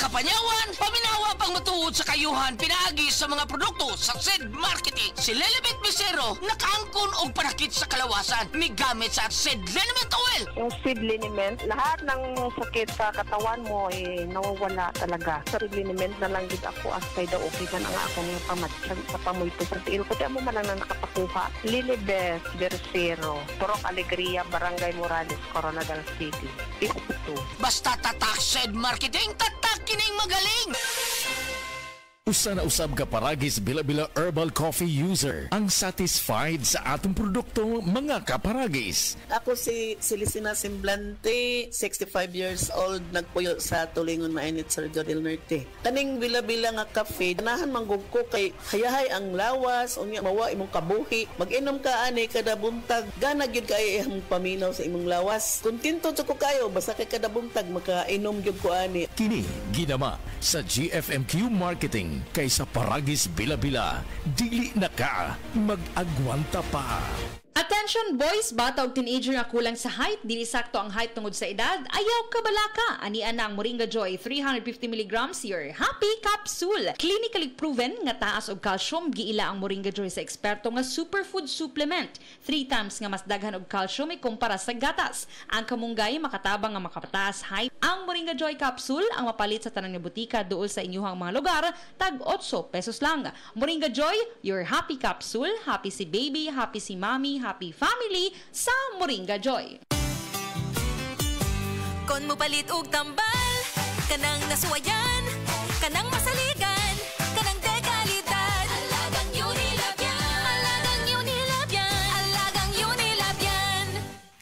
kapanyawan, paminawa pang matuod sa kayuhan pinaagi sa mga produkto sa SED Marketing. Si Lilibet Misero nakaangkon og panakit sa kalawasan migamit sa SED Liniment Oil. Yung SED Liniment, lahat ng sakit sa katawan mo nawawala talaga. Sa SED Liniment na lang gid ako asay daw okay man ang akong pamatsyag sa pamoyto sa tiil ko. Di mo man lang na nakapakuha. Lilibet Misero, Purok Alegria, Barangay Morales, Coronadal City. Basta tatak SED Marketing, tatak kining magaling! Usa na usab ka paragis bila-bila herbal coffee user ang satisfied sa atong produkto mga kaparagis. Ako si Celisina Semblante, 65 years old, nagpuyo sa Tulingon Mainit sa Rio del Norte. Kaning bila-bila nga cafe, ganahan manggug ko kay hayahay ang lawas, unya mawa imong kabuhi. Mag-inom ka ani kada buntag, gana gyud kay imong paminaw sa imong lawas. Kontento jud ko kayo basta kay kada buntag makainom gyud ko ani. Kini ginama sa GFMQ Marketing kaysa paragis bila-bila, dili na ka mag-agwanta pa. Attention boys, bata og teenager nga kulang sa height, dili sakto ang height tungod sa edad, ayaw ka balaka. Anian ang Moringa Joy 350 mg your happy capsule. Clinically proven nga taas og calcium, giila ang Moringa Joy sa eksperto nga superfood supplement. 3 times nga mas daghan og calcium kumpara sa gatas. Ang kamunggay makatabang nga makapataas height. Ang Moringa Joy capsule ang mapalit sa tanang butika duol sa inyuhang mga lugar, tag 8 pesos lang. Moringa Joy, your happy capsule. Happy si baby, happy si mommy, happy family sa Moringa Joy. Kon mo palit og tambal, kanang nasuwayan, kanang masaligan, kanang dekalidad. Alagang Unilab yan, alagang Unilab yan, alagang Unilab yan.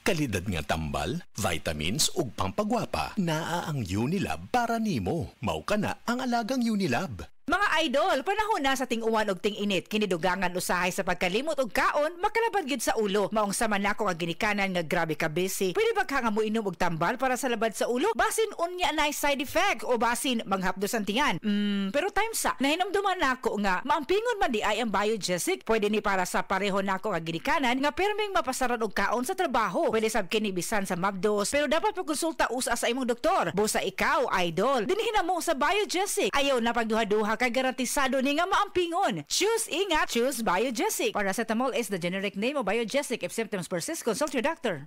Kalidad nga tambal, vitamins ug pampagwapa, naa ang Unilab para nimo. Mao kana ang alagang Unilab. Mga idol, panahon na sa ting-uwan og ting-init, kinidugangan usahay sa pagkalimot og kaon, makalabad gyud sa ulo. Maong sama nako nga ginikanan nga grabe ka busy. Pwede ba ka nga mo inom og tambal para sa labad sa ulo? Basin unya na side effect o basin manghapdos ang tingan. Pero time sa, nahinumduman nako nga maampingon man di ay ang Biogesic. Pwede ni para sa pareho nako nga ginikanan nga perming mapasaran og kaon sa trabaho. Pwede sab kini bisan sa mabdos, pero dapat pagkonsulta usa sa imong doktor. Busa ikaw, idol, dinhi na mo sa Biogesic. Ayaw na pagduha-duha kay garantisado ni nga maampingon. Choose ingat, choose Biogesic. Paracetamol is the generic name of Biogesic. If symptoms persist, consult your doctor.